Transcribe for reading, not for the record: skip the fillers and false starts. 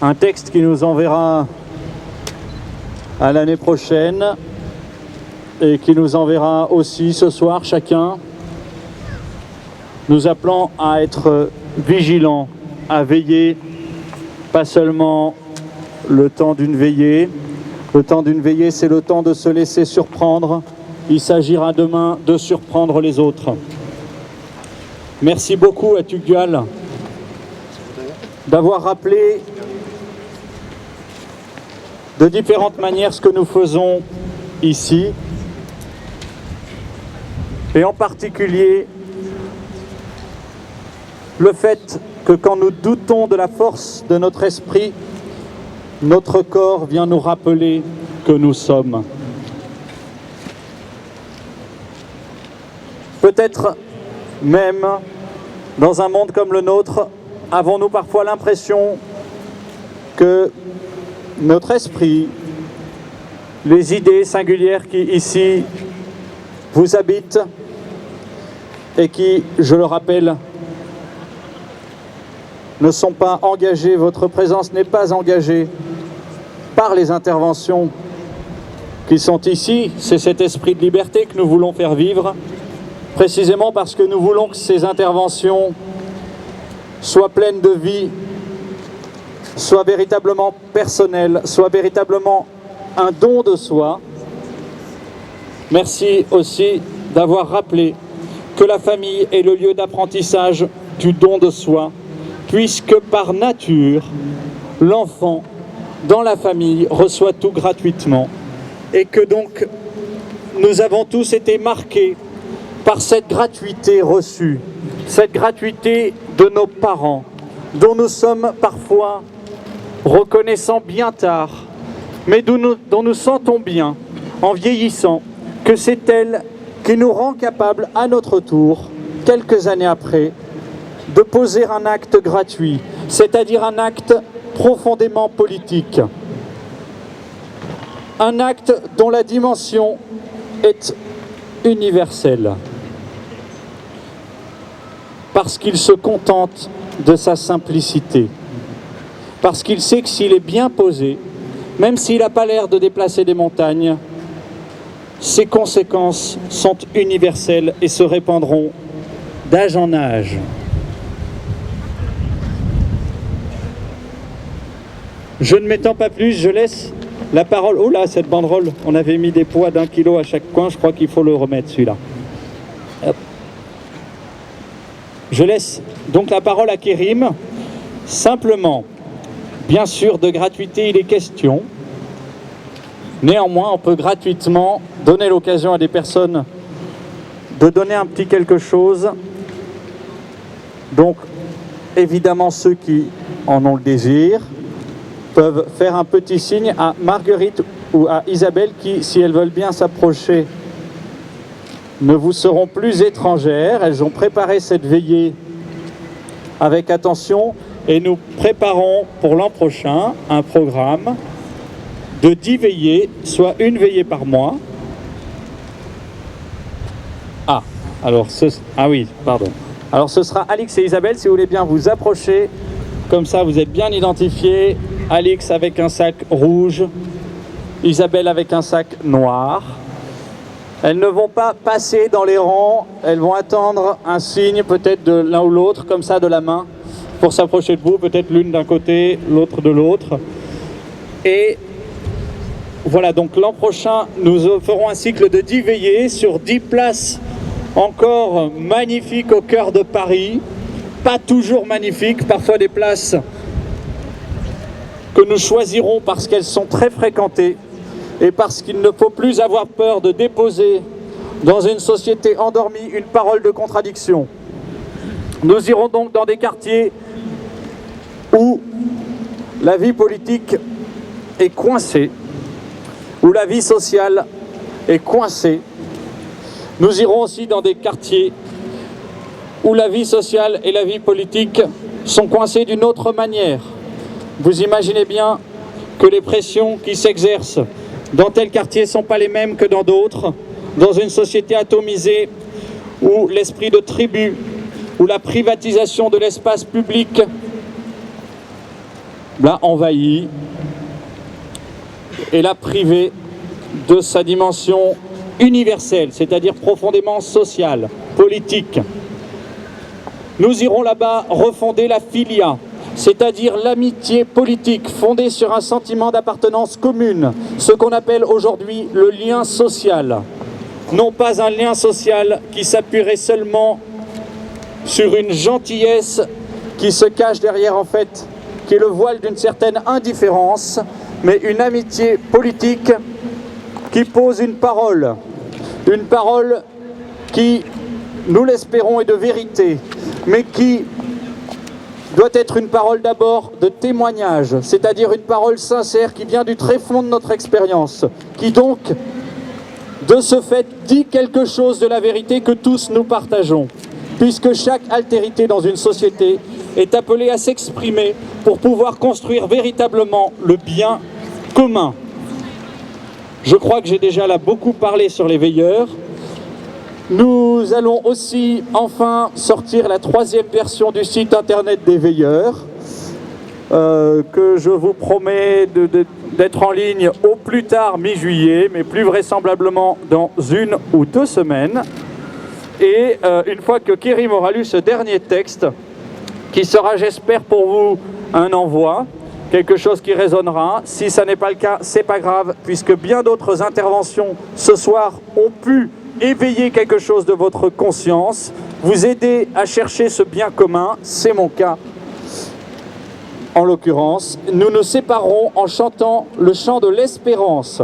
Un texte qui nous enverra à l'année prochaine et qui nous enverra aussi ce soir chacun, nous appelant à être vigilants, à veiller, pas seulement le temps d'une veillée. Le temps d'une veillée, c'est le temps de se laisser surprendre. Il s'agira demain de surprendre les autres. Merci beaucoup à Tugdual d'avoir rappelé de différentes manières ce que nous faisons ici, et en particulier le fait que quand nous doutons de la force de notre esprit, notre corps vient nous rappeler que nous sommes. Peut-être même, dans un monde comme le nôtre, avons-nous parfois l'impression que notre esprit, les idées singulières qui ici vous habitent et qui, je le rappelle, ne sont pas engagées, votre présence n'est pas engagée par les interventions qui sont ici. C'est cet esprit de liberté que nous voulons faire vivre, précisément parce que nous voulons que ces interventions soient pleines de vie, soient véritablement personnelles, soient véritablement un don de soi. Merci aussi d'avoir rappelé que la famille est le lieu d'apprentissage du don de soi, puisque par nature, l'enfant dans la famille reçoit tout gratuitement, et que donc nous avons tous été marqués par cette gratuité reçue, cette gratuité de nos parents, dont nous sommes parfois reconnaissants bien tard, mais dont nous sentons bien, en vieillissant, que c'est elle qui nous rend capables à notre tour, quelques années après, de poser un acte gratuit, c'est-à-dire un acte profondément politique. Un acte dont la dimension est universelle, parce qu'il se contente de sa simplicité, parce qu'il sait que s'il est bien posé, même s'il n'a pas l'air de déplacer des montagnes, ses conséquences sont universelles et se répandront d'âge en âge. Je ne m'étends pas plus, je laisse la parole. Oh là, cette banderole, on avait mis des poids d'1 kilo à chaque coin, je crois qu'il faut le remettre celui-là. Je laisse donc la parole à Kérim. Simplement, bien sûr, de gratuité, il est question. Néanmoins, on peut gratuitement donner l'occasion à des personnes de donner un petit quelque chose. Donc, évidemment, ceux qui en ont le désir peuvent faire un petit signe à Marguerite ou à Isabelle qui, si elles veulent bien s'approcher, ne vous seront plus étrangères. Elles ont préparé cette veillée avec attention et nous préparons pour l'an prochain un programme de 10 veillées, soit une veillée par mois. Alors ce sera Alix et Isabelle, si vous voulez bien vous approcher, comme ça vous êtes bien identifiés. Alix avec un sac rouge, Isabelle avec un sac noir. Elles ne vont pas passer dans les rangs, elles vont attendre un signe peut-être de l'un ou l'autre, comme ça de la main, pour s'approcher de vous, peut-être l'une d'un côté, l'autre de l'autre. Et voilà, donc l'an prochain, nous ferons un cycle de 10 veillées sur 10 places encore magnifiques au cœur de Paris. Pas toujours magnifiques, parfois des places que nous choisirons parce qu'elles sont très fréquentées et parce qu'il ne faut plus avoir peur de déposer dans une société endormie une parole de contradiction. Nous irons donc dans des quartiers où la vie politique est coincée, où la vie sociale est coincée. Nous irons aussi dans des quartiers où la vie sociale et la vie politique sont coincées d'une autre manière. Vous imaginez bien que les pressions qui s'exercent dans tel quartier ne sont pas les mêmes que dans d'autres, dans une société atomisée où l'esprit de tribu, où la privatisation de l'espace public l'a envahi et l'a privé de sa dimension universelle, c'est-à-dire profondément sociale, politique. Nous irons là-bas refonder la filia, c'est-à-dire l'amitié politique fondée sur un sentiment d'appartenance commune, ce qu'on appelle aujourd'hui le lien social. Non pas un lien social qui s'appuierait seulement sur une gentillesse qui se cache derrière, en fait, qui est le voile d'une certaine indifférence, mais une amitié politique qui pose une parole qui, nous l'espérons, est de vérité, mais qui doit être une parole d'abord de témoignage, c'est-à-dire une parole sincère qui vient du tréfonds de notre expérience, qui donc, de ce fait, dit quelque chose de la vérité que tous nous partageons, puisque chaque altérité dans une société est appelée à s'exprimer pour pouvoir construire véritablement le bien commun. Je crois que j'ai déjà là beaucoup parlé sur les veilleurs. Nous allons aussi enfin sortir la 3e version du site internet des veilleurs, que je vous promets d'être en ligne au plus tard mi-juillet, mais plus vraisemblablement dans 1 ou 2 semaines. Et une fois que Kérim aura lu ce dernier texte, qui sera, j'espère pour vous, un envoi, quelque chose qui résonnera. Si ça n'est pas le cas, c'est pas grave, puisque bien d'autres interventions ce soir ont pu éveiller quelque chose de votre conscience, vous aider à chercher ce bien commun, c'est mon cas. En l'occurrence, nous nous séparerons en chantant le chant de l'espérance.